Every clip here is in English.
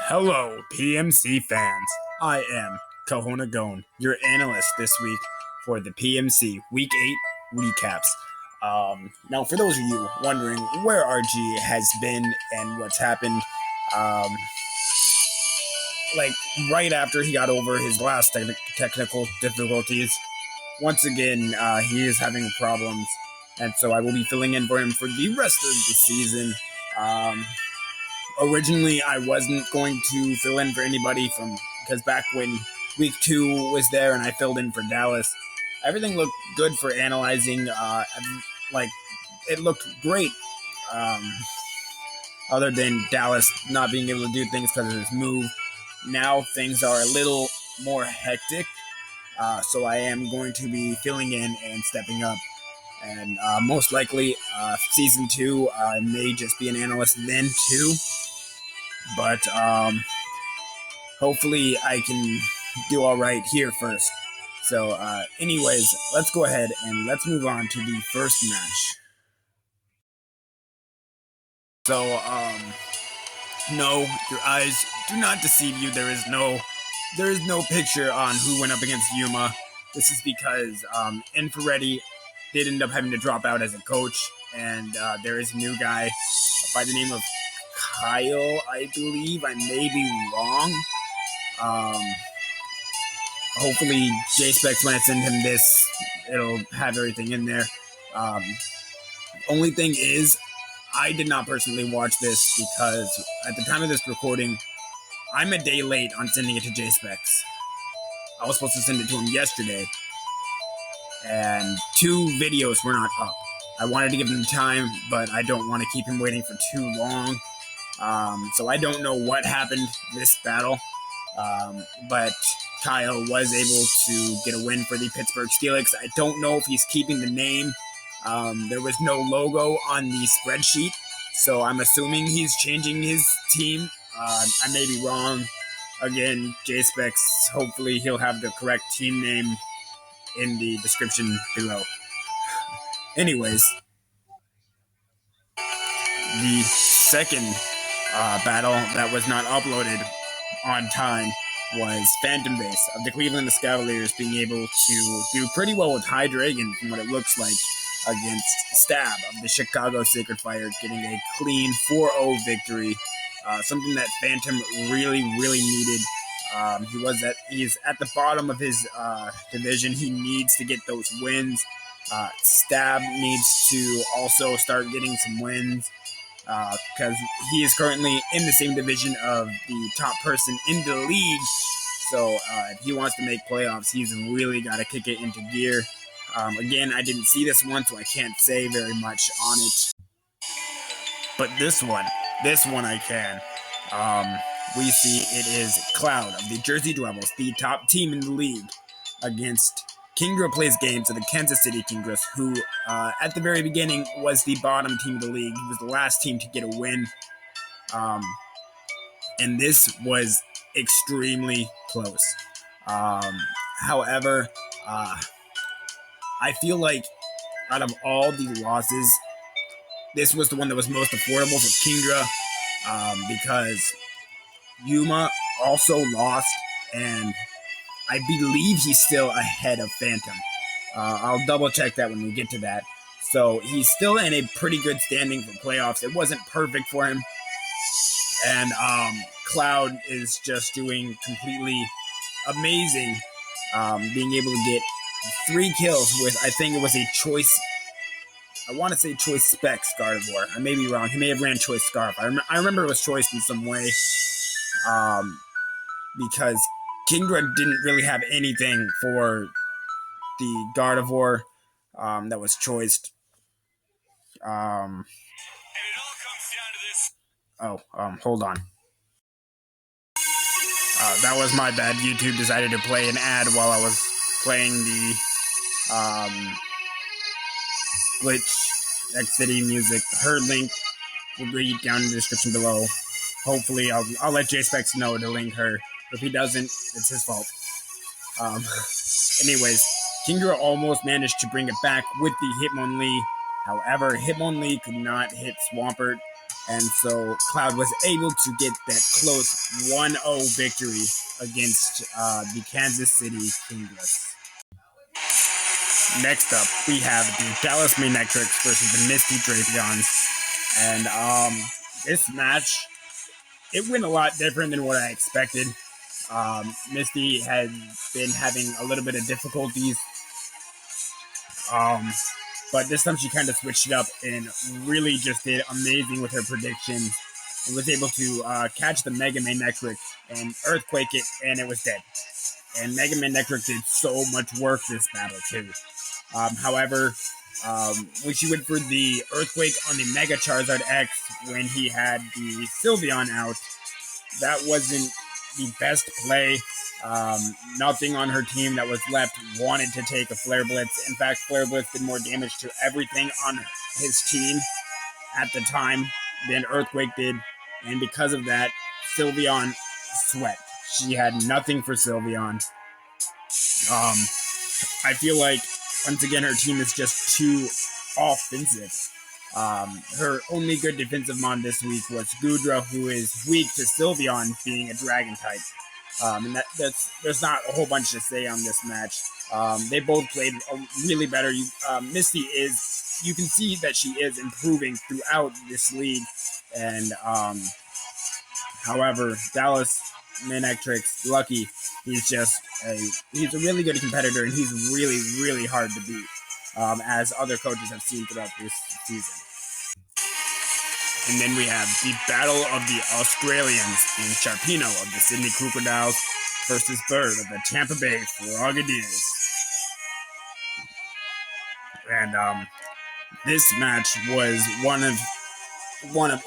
Hello, PMC fans. I am Kohona Gone, your analyst this week for the PMC Week 8 recaps. Now, for those of you wondering where RG has been and what's happened, right after he got over his last technical difficulties, once again, he is having problems, and so I will be filling in for him for the rest of the season. Originally, I wasn't going to fill in for anybody because back when week 2 was there and I filled in for Dallas, everything looked good for analyzing. It looked great. Other than Dallas not being able to do things because of his move, now things are a little more hectic. So I am going to be filling in and stepping up. And most likely, season 2, I may just be an analyst then too. But hopefully I can do all right here first. So anyways, let's go ahead and let's move on to the first match. So, no, your eyes do not deceive you. There is no picture on who went up against Yuma. This is because Infrareddy did end up having to drop out as a coach, and there is a new guy by the name of Kyle, I believe. I may be wrong. Hopefully JSpecs, when I send him this, it'll have everything in there. Only thing is, I did not personally watch this because at the time of this recording, I'm a day late on sending it to JSpecs. I was supposed to send it to him yesterday, and 2 videos were not up. I wanted to give him time, but I don't want to keep him waiting for too long. So I don't know what happened this battle, but Kyle was able to get a win for the Pittsburgh Felix. I don't know if he's keeping the name. There was no logo on the spreadsheet, so I'm assuming he's changing his team. I may be wrong. Again, JSpecs, hopefully he'll have the correct team name in the description below. Anyways, the second battle that was not uploaded on time was Phantom Base of the Cleveland Cavaliers being able to do pretty well with High Dragon from what it looks like against Stab of the Chicago Sacred Fire, getting a clean 4-0 victory. Something that Phantom really needed. He's at the bottom of his division. He needs to get those wins. Stab needs to also start getting some wins because he is currently in the same division of the top person in the league. So if he wants to make playoffs, he's really got to kick it into gear. Again, I didn't see this one, so I can't say very much on it. But this one I can. We see it is Cloud of the Jersey Devils, the top team in the league, against Kingdra Plays Games of the Kansas City Kingdras, who at the very beginning was the bottom team of the league. He was the last team to get a win. And this was extremely close. However, I feel like out of all the losses, this was the one that was most affordable for Kingdra, because Yuma also lost, and I believe he's still ahead of Phantom. I'll double check that when we get to that. So he's still in a pretty good standing for playoffs. It wasn't perfect for him. And Cloud is just doing completely amazing, being able to get 3 kills with, I think it was a choice. I want to say Choice Specs Gardevoir. I may be wrong. He may have ran Choice Scarf. I remember it was Choice in some way, because Kingdra didn't really have anything for the Gardevoir that was choiced. And it all comes down to this. Hold on. That was my bad. YouTube decided to play an ad while I was playing the Glitch X City music. Her link will be down in the description below. Hopefully, I'll let JSpecs know to link her. If he doesn't, it's his fault. Anyways, Kingdra almost managed to bring it back with the Hitmonlee. However, Hitmonlee could not hit Swampert. And so Cloud was able to get that close 1-0 victory against the Kansas City Kingless. Next up, we have the Talisman Networks versus the Misty Drapions. And this match, it went a lot different than what I expected. Misty had been having a little bit of difficulties. But this time she kind of switched it up and really just did amazing with her predictions and was able to catch the Mega Man Necroc and earthquake it, and it was dead. And Mega Man Necroc did so much work this battle too. However, when she went for the earthquake on the Mega Charizard X when he had the Sylveon out, that wasn't the best play. Nothing on her team that was left wanted to take a Flare Blitz. In fact, Flare Blitz did more damage to everything on his team at the time than Earthquake did. And because of that, Sylveon sweat. She had nothing for Sylveon. I feel like, once again, her team is just too offensive. Her only good defensive mon this week was Goodra, who is weak to Sylveon being a Dragon type. And there's not a whole bunch to say on this match. They both played really better. Misty you can see that she is improving throughout this league. And however, Dallas Manectrix, Lucky, he's a really good competitor, and he's really, really hard to beat, as other coaches have seen throughout this season. And then we have the Battle of the Australians in Sharpeeno of the Sydney Crocodiles versus Bird of the Tampa Bay Frogadiers. And this match was one of,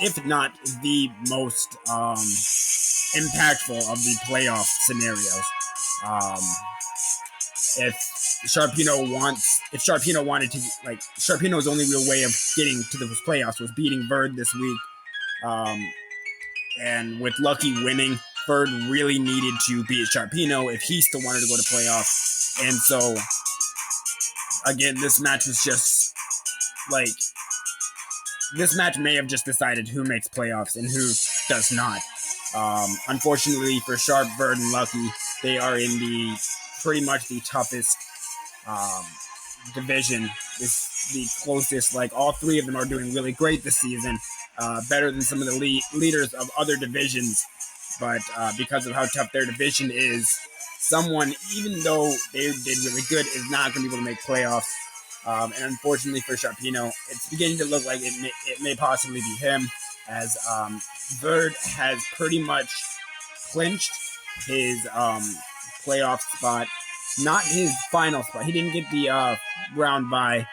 if not the most impactful of the playoff scenarios. If Sharpeeno wanted to, Sharpeeno's only real way of getting to the playoffs was beating Bird this week. And with Lucky winning, Bird really needed to beat Sharpeeno if he still wanted to go to playoffs. And so, again, this match was just, this match may have just decided who makes playoffs and who does not. Unfortunately for Sharp, Bird, and Lucky, they are in pretty much the toughest division. It's the closest. All three of them are doing really great this season, better than some of the leaders of other divisions. But because of how tough their division is, someone, even though they did really good, is not going to be able to make playoffs. And unfortunately for Sharpeeno, it's beginning to look like it may possibly be him, as Bird has pretty much clinched his playoff spot. Not his final spot. He didn't get the round bye.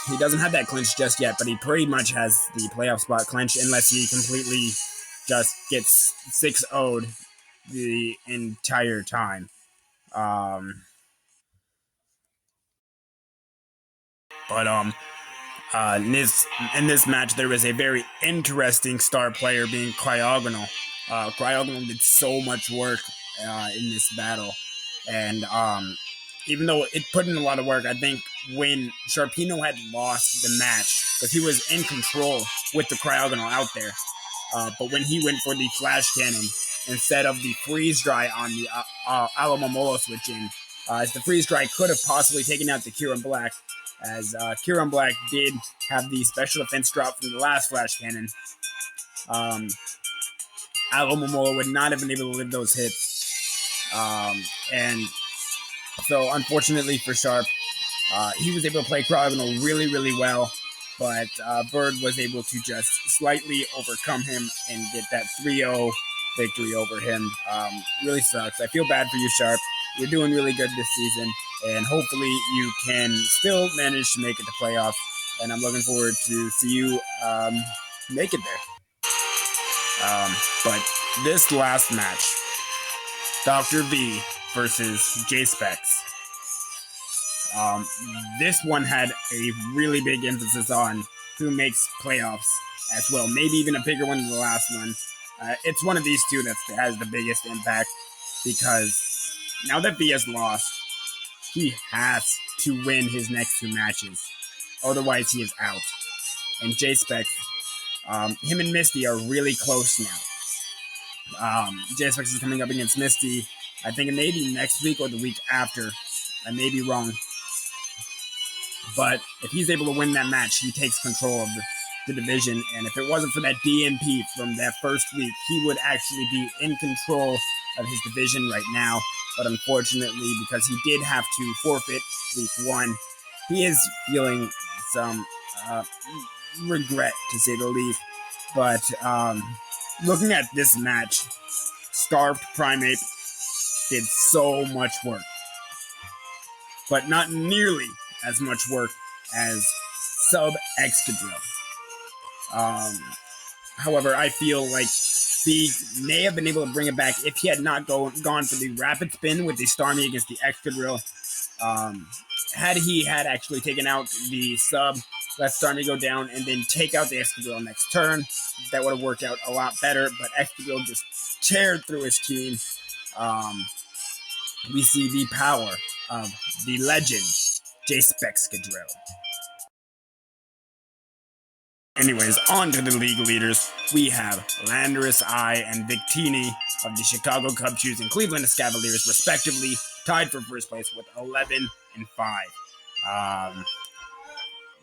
He doesn't have that clinched just yet, but he pretty much has the playoff spot clinched unless he completely just gets 6-0'd the entire time. In this match, there was a very interesting star player being Cryogonal. Cryogonal did so much work in this battle, and even though it put in a lot of work, I think when Sharpeeno had lost the match, because he was in control with the Cryogonal out there, but when he went for the Flash Cannon instead of the Freeze Dry on the Alamomolo switch in, as the Freeze Dry could have possibly taken out the Kyurem Black, as Kyurem Black did have the special defense drop from the last Flash Cannon. Alamomolo would not have been able to live those hits. And so, unfortunately for Sharp, he was able to play Cryogonal really, really well, but Bird was able to just slightly overcome him and get that 3-0 victory over him. Really sucks. I feel bad for you, Sharp. You're doing really good this season, and hopefully you can still manage to make it to playoffs, and I'm looking forward to see you make it there. But this last match, Dr. V versus JSpecs. This one had a really big emphasis on who makes playoffs as well. Maybe even a bigger one than the last one. It's one of these two that has the biggest impact, because now that V has lost, he has to win his next two matches. Otherwise, he is out. and JSpecs. Him and Misty are really close now. JSpecs is coming up against Misty, I think it may be next week or the week after. I may be wrong. But if he's able to win that match, he takes control of the division. And if it wasn't for that DNP from that first week, he would actually be in control of his division right now. But unfortunately, because he did have to forfeit week 1, he is feeling some regret, to say the least. But looking at this match, Starved Primate did so much work, but not nearly as much work as Sub Excadrill. However, I feel like he may have been able to bring it back if he had not gone for the rapid spin with the Starmie against the Excadrill. Had he actually taken out the Sub, let Starmie go down, and then take out the Excadrill next turn, that would have worked out a lot better, but Excadrill just teared through his team. We see the power of the legend, JSpecs Excadrill. Anyways, on to the league leaders. We have Landorus I and Victini of the Chicago Cub Shoes and Cleveland Cavaliers, respectively, tied for first place with 11 and 5.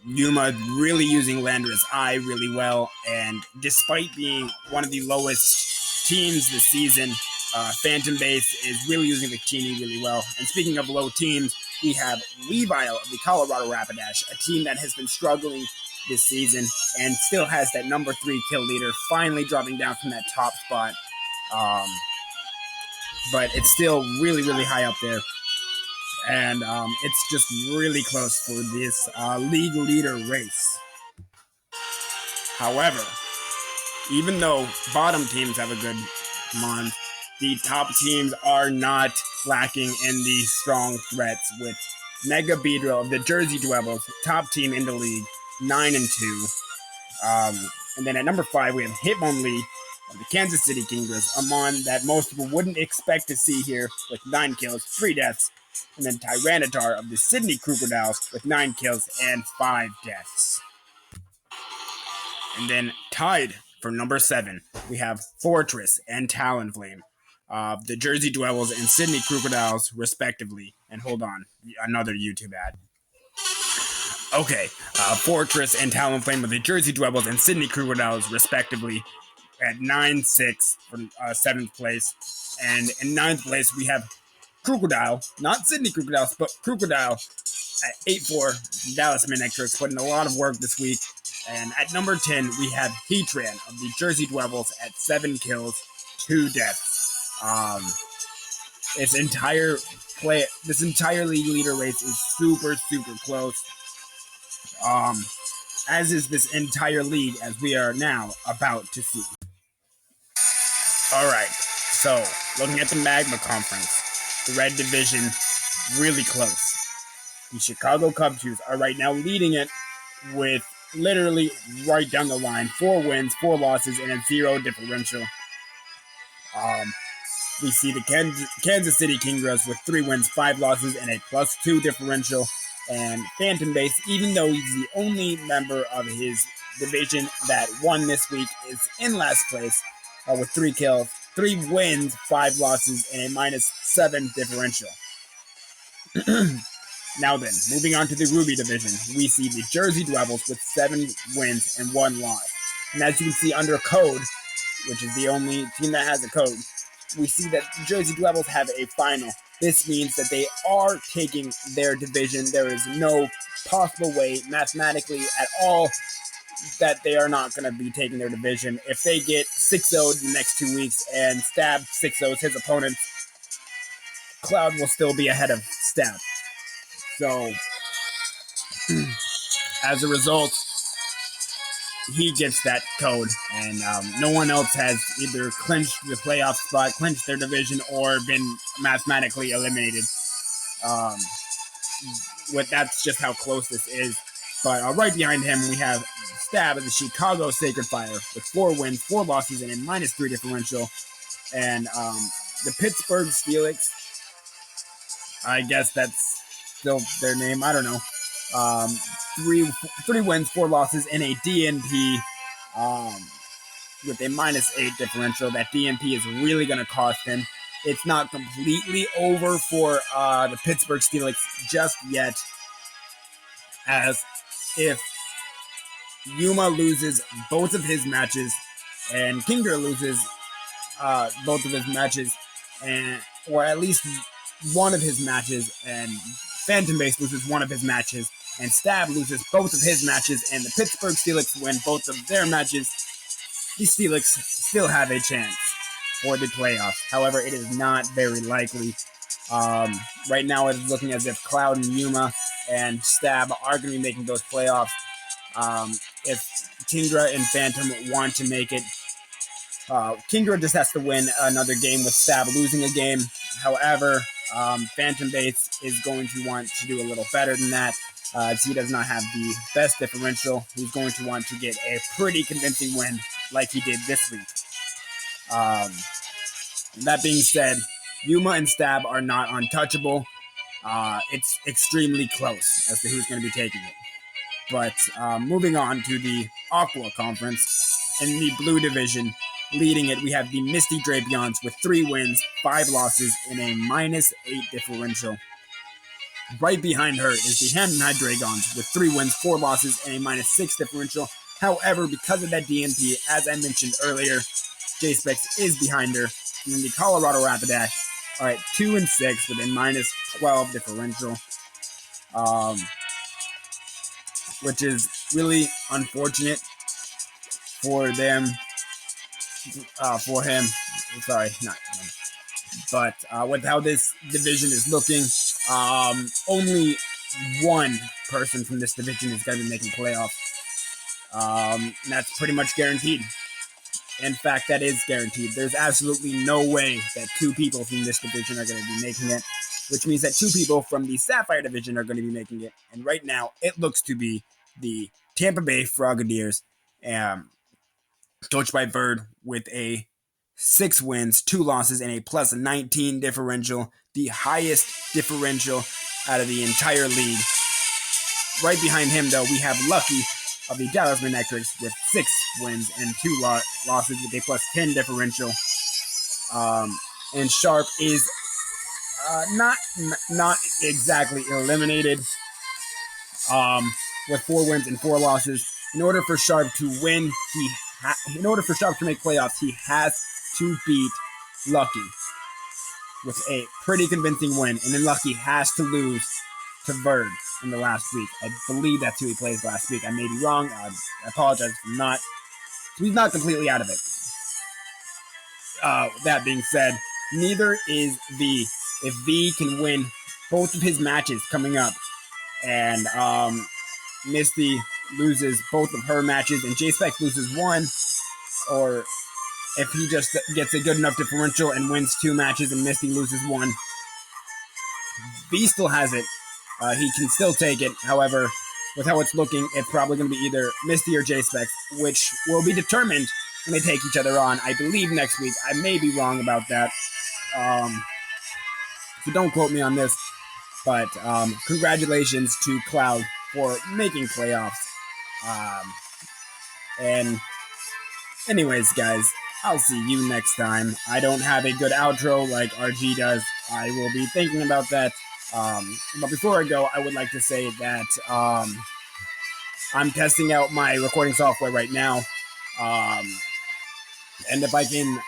Yuma really using Landorus I really well, and despite being one of the lowest teams this season, Phantom Base is really using Victini really well. And speaking of low teams, we have Weavile of the Colorado Rapidash, a team that has been struggling this season and still has that number 3 kill leader, finally dropping down from that top spot. But it's still really, really high up there. And it's just really close for this league leader race. However, even though bottom teams have a good month, the top teams are not lacking in the strong threats, with Mega Beedrill of the Jersey Dwebbles, top team in the league, 9 and 2. And then at number 5, we have Hitmon Lee of the Kansas City Kingras, a mon that most people wouldn't expect to see here with 9 kills, 3 deaths. And then Tyranitar of the Sydney Crocodiles with 9 kills and 5 deaths. And then tied for number 7, we have Fortress and Talonflame of the Jersey Dwebbles and Sydney Crocodiles, respectively. And hold on, another YouTube ad. Okay, Fortress and Talonflame of the Jersey Dwebbles and Sydney Crocodiles, respectively, at 9-6 for 7th place. And in 9th place, we have Crocodile, not Sydney Crocodiles, but Crocodile at 8-4. Talisman Networks put in a lot of work this week. And at number 10, we have Heatran of the Jersey Dwebbles at 7 kills, 2 deaths. This entire league leader race is super, super close. As is this entire league, as we are now about to see. Alright, so looking at the Magma Conference, the Red Division, really close. The Chicago Cub Shoes are right now leading it with literally right down the line, 4 wins, 4 losses, and a 0 differential. We see the Kansas City Kingras with 3 wins, 5 losses, and a +2 differential. And Phantom Base, even though he's the only member of his division that won this week, is in last place with 3 kills, 3 wins, 5 losses, and a -7 differential. Now then, moving on to the Ruby division, we see the Jersey Dwebbles with 7 wins and 1 loss. And as you can see under code, which is the only team that has a code, we see that the Jersey Dwebbles have a final. This means that they are taking their division. There is no possible way, mathematically at all, that they are not going to be taking their division. If they get 6-0'd in the next 2 weeks and Stab 6-0's his opponents, Cloud will still be ahead of Stab. So, as a result, he gets that code, and no one else has either clinched the playoff spot, clinched their division, or been mathematically eliminated. That's just how close this is. But right behind him, we have Stab of the Chicago Sacred Fire with 4 wins, 4 losses, and a -3 differential. And the Pittsburgh Felix, I guess that's still their name, I don't know. Um, three wins, 4 losses, and a DNP with a -8 differential. That DNP is really going to cost him. It's not completely over for the Pittsburgh Felix just yet, as if Yuma loses both of his matches and Kingdra loses both of his matches, or at least one of his matches, and Phantom Base loses one of his matches, and Stab loses both of his matches, and the Pittsburgh Felix win both of their matches, the Felix still have a chance for the playoffs. However, it is not very likely. Right now, it is looking as if Cloud and Yuma and Stab are going to be making those playoffs. If Kingdra and Phantom want to make it, Kingdra just has to win another game with Stab losing a game. However, Phantom Base is going to want to do a little better than that, as he does not have the best differential. He's going to want to get a pretty convincing win like he did this week. That being said, Yuma and Stab are not untouchable. It's extremely close as to who's going to be taking it. But moving on to the Aqua Conference, in the blue division, leading it, we have the Misty Drapions with 3 wins, 5 losses, and a -8 differential. Right behind her is the Hamden High Dragons with 3 wins, 4 losses, and a -6 differential. However, because of that DNP, as I mentioned earlier, JSpecs is behind her. And then the Colorado Rapidash are at 2 and 6 with a -12 differential, which is really unfortunate for them. For him, sorry, not him. But with how this division is looking, only one person from this division is going to be making playoffs. That's pretty much guaranteed. In fact, that is guaranteed. There's absolutely no way that 2 people from this division are going to be making it, which means that 2 people from the Sapphire division are going to be making it. And right now, it looks to be the Tampa Bay Frogadiers, coached by Bird, with a 6 wins, 2 losses, and a +19 differential, the highest differential out of the entire league. Right behind him, though, we have Lucky of the Talisman Networks with 6 wins and 2 losses with a +10 differential. And Sharp is not exactly eliminated, with 4 wins and 4 losses. In order for Sharp to win, in order for Sharp to make playoffs, he has to beat Lucky with a pretty convincing win, and then Lucky has to lose to Bird in the last week. I believe that's who he plays last week. I may be wrong. I apologize if I'm not. So he's not completely out of it. That being said, neither is V. If V can win both of his matches coming up, and Misty loses both of her matches, and JSpecs loses one, or if he just gets a good enough differential and wins 2 matches and Misty loses 1, V still has it. He can still take it. However, with how it's looking, it's probably going to be either Misty or JSpecs, which will be determined when they take each other on, I believe, next week. I may be wrong about that. So don't quote me on this. But congratulations to Cloud for making playoffs. And anyways, guys, I'll see you next time. I don't have a good outro like RG does. I will be thinking about that. But before I go, I would like to say that I'm testing out my recording software right now. And if I can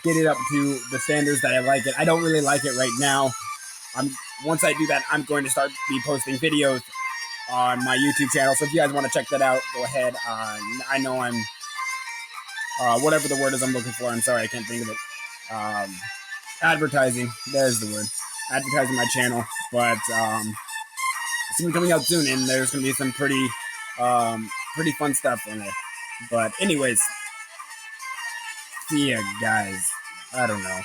get it up to the standards that I like it. I don't really like it right now. Once I do that, I'm going to start posting videos on my YouTube channel. So if you guys want to check that out, go ahead. I know I'm whatever the word is I'm looking for. I'm sorry, I can't think of it. Advertising. There's the word. Advertising my channel. But it's going to be coming out soon, and there's going to be some pretty fun stuff in it. But anyways, see ya, guys. I don't know.